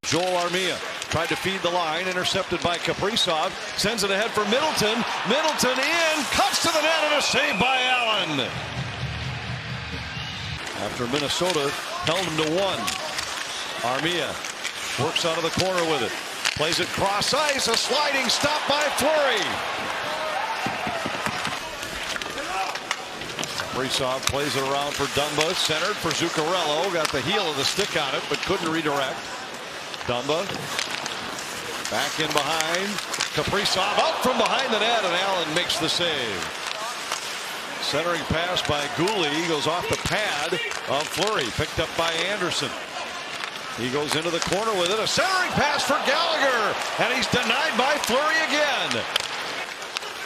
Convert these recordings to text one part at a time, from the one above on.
Joel Armia tried to feed the line, intercepted by Kaprizov, sends it ahead for Middleton. Middleton in, cuts to the net, and a save by Allen. After Minnesota held him to one. Armia works out of the corner with it. Plays it cross ice, a sliding stop by Fleury. Kaprizov plays it around for Dumba, centered for Zuccarello. Got the heel of the stick on it, but couldn't redirect. Dumba back in behind. Kaprizov out from behind the net, and Allen makes the save. Centering pass by Gouli goes off the pad of Fleury, picked up by Anderson. He goes into the corner with it. A centering pass for Gallagher, and he's denied by Fleury again.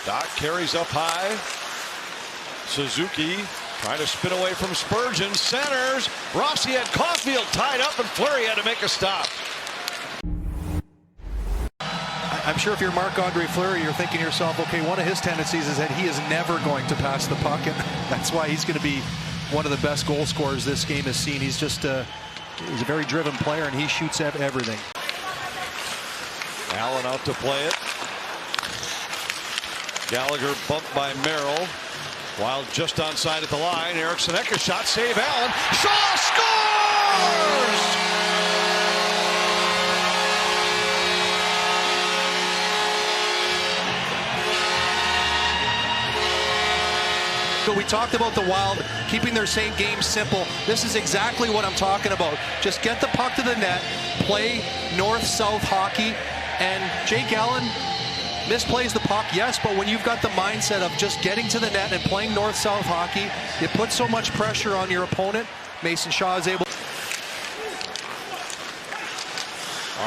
Doc carries up high. Suzuki trying to spin away from Spurgeon. Centers. Rossi had Caulfield tied up, and Fleury had to make a stop. I'm sure if you're Marc-Andre Fleury, you're thinking to yourself, okay, one of his tendencies is that he is never going to pass the puck, and that's why he's going to be one of the best goal scorers this game has seen. He's just he's a very driven player, and he shoots at everything. Allen out to play it. Gallagher bumped by Merrill. While just onside at the line, Eriksson Ek, a shot, save Allen. Shaw scores! We talked about the Wild keeping their same game simple. This is exactly what I'm talking about. Just get the puck to the net, play north-south hockey, and Jake Allen misplays the puck, yes, but when you've got the mindset of just getting to the net and playing north-south hockey, it puts so much pressure on your opponent. Mason Shaw is able.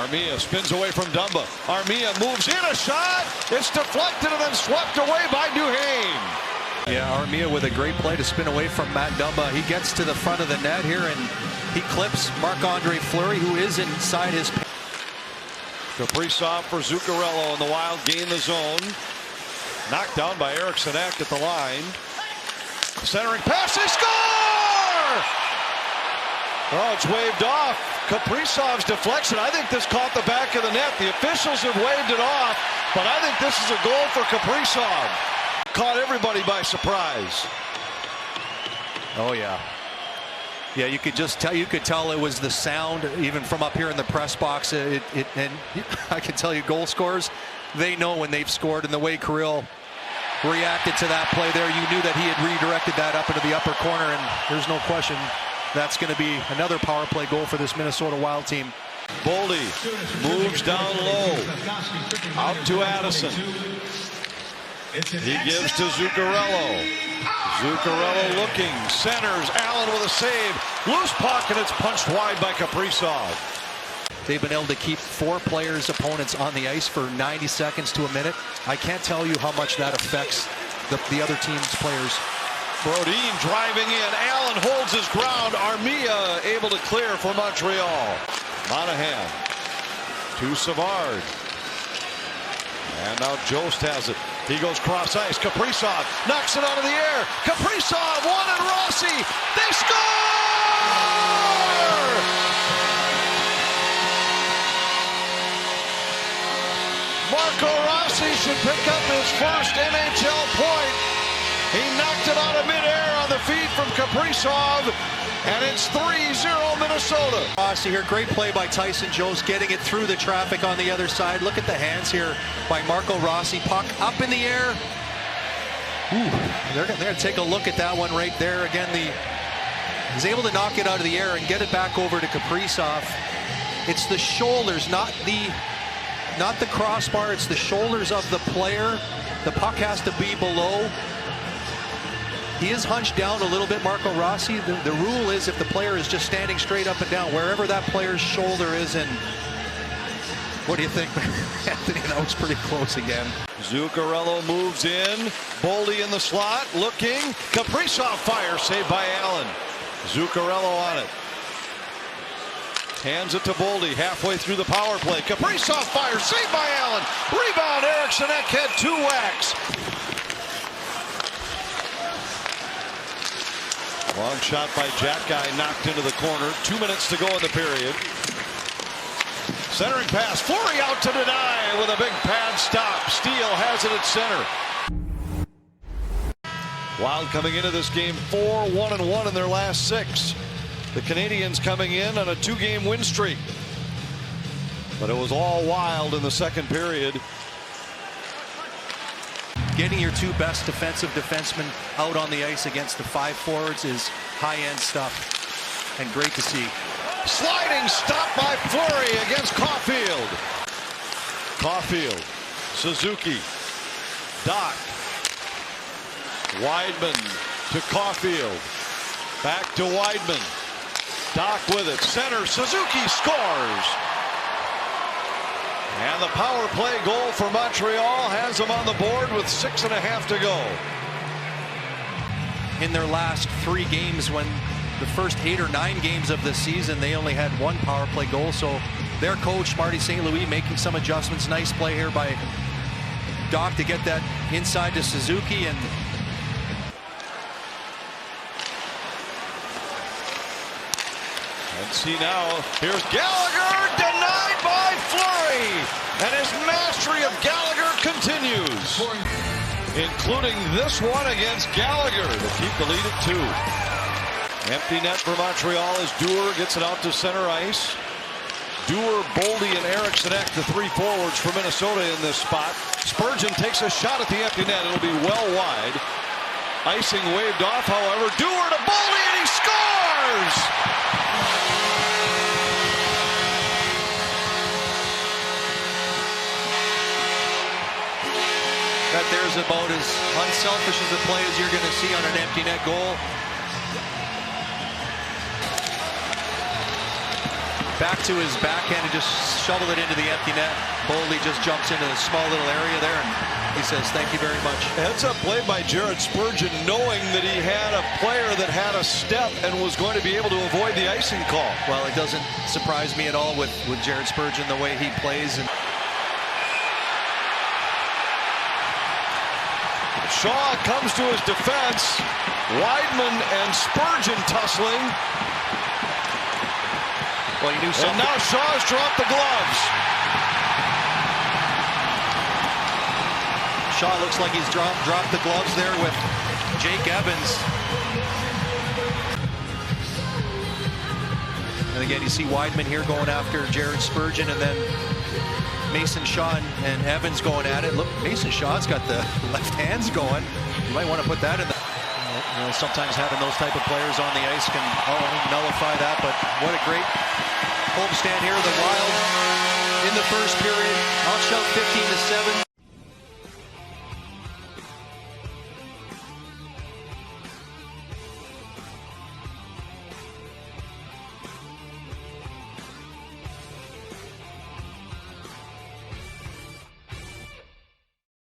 Armia spins away from Dumba. Armia moves in, a shot. It's deflected and then swept away by Duhaime. Yeah, Armia with a great play to spin away from Matt Dumba. He gets to the front of the net here, and he clips Marc-Andre Fleury, who is inside his. Kaprizov for Zuccarello, and the Wild gain the zone. Knocked down by Eriksson Ek at the line. Centering pass, they score! Oh, it's waved off. Kaprizov's deflection. I think this caught the back of the net. The officials have waved it off, but I think this is a goal for Kaprizov. Caught everybody by surprise. Oh yeah. Yeah, you could just tell. You could tell it was the sound, even from up here in the press box. And I can tell you, goal scorers, they know when they've scored. And the way Kirill reacted to that play there, you knew that he had redirected that up into the upper corner. And there's no question that's going to be another power play goal for this Minnesota Wild team. Boldy moves down low, out to Addison. He gives to Zuccarello. Zuccarello looking, centers, Allen with a save. Loose puck, and it's punched wide by Kaprizov. They've been able to keep 4 players' opponents on the ice for 90 seconds to a minute. I can't tell you how much that affects the other team's players. Brodin driving in. Allen holds his ground. Armia able to clear for Montreal. Monahan to Savard. And now Jost has it. He goes cross ice. Kaprizov knocks it out of the air. Kaprizov, one and Rossi. They score! Marco Rossi should pick up his first NHL point. He knocked it out of midair on the feed from Kaprizov, and it's 3-0 Minnesota. Rossi here, great play by Tyson Jost, getting it through the traffic on the other side. Look at the hands here by Marco Rossi. Puck up in the air. Ooh, they're going to take a look at that one right there. Again, he's able to knock it out of the air and get it back over to Kaprizov. It's the shoulders, not the crossbar. It's the shoulders of the player. The puck has to be below. He is hunched down a little bit, Marco Rossi. The rule is if the player is just standing straight up and down, wherever that player's shoulder is, and what do you think, Anthony? That was pretty close again. Zuccarello moves in. Boldy in the slot, looking. Kaprizov fires, saved by Allen. Zuccarello on it. Hands it to Boldy halfway through the power play. Kaprizov fires, saved by Allen. Rebound, Eriksson Ek had 2 whacks. Long shot by Jack Guy, knocked into the corner. 2 minutes to go in the period. Centering pass. Fleury out to deny with a big pad stop. Steele has it at center. Wild coming into this game 4-1-1 in their last 6. The Canadiens coming in on a 2-game win streak. But it was all Wild in the second period. Getting your 2 best defensive defensemen out on the ice against the 5 forwards is high-end stuff and great to see. Sliding stop by Fleury against Caulfield. Caulfield, Suzuki, Doc, Wideman to Caulfield, back to Wideman. Doc with it, center, Suzuki scores. And the power play goal for Montreal has them on the board with 6.5 to go. In their last 3 games, when the first 8 or 9 games of the season, they only had 1 power play goal. So their coach, Marty St. Louis, making some adjustments. Nice play here by Doc to get that inside to Suzuki. And see now, here's Gallagher, denied by Fleury. And his mastery of Gallagher continues, including this one against Gallagher to keep the lead at 2. Empty net for Montreal as Dewar gets it out to center ice. Dewar, Boldy, and Eriksson Ek, the 3 forwards for Minnesota in this spot. Spurgeon takes a shot at the empty net. It'll be well wide. Icing waved off, however. Dewar to Boldy, and he scores! that there's about as unselfish as a play as you're going to see on an empty net goal. Back to his backhand and just shoveled it into the empty net. Boldy just jumps into a small little area there and he says, thank you very much. That's a play by Jared Spurgeon, knowing that he had a player that had a step and was going to be able to avoid the icing call. Well, it doesn't surprise me at all with Jared Spurgeon, the way he plays. And Shaw comes to his defense. Wideman and Spurgeon tussling. Well, you knew something. And now Shaw's dropped the gloves. Shaw looks like he's dropped the gloves there with Jake Evans. And again, you see Wideman here going after Jared Spurgeon, and then Mason Shaw and Evans going at it. Look, Mason Shaw's got the left hands going. You might want to put that in the... You know, sometimes having those type of players on the ice can nullify that, but what a great homestand here. The Wild in the first period, outshot 15-7.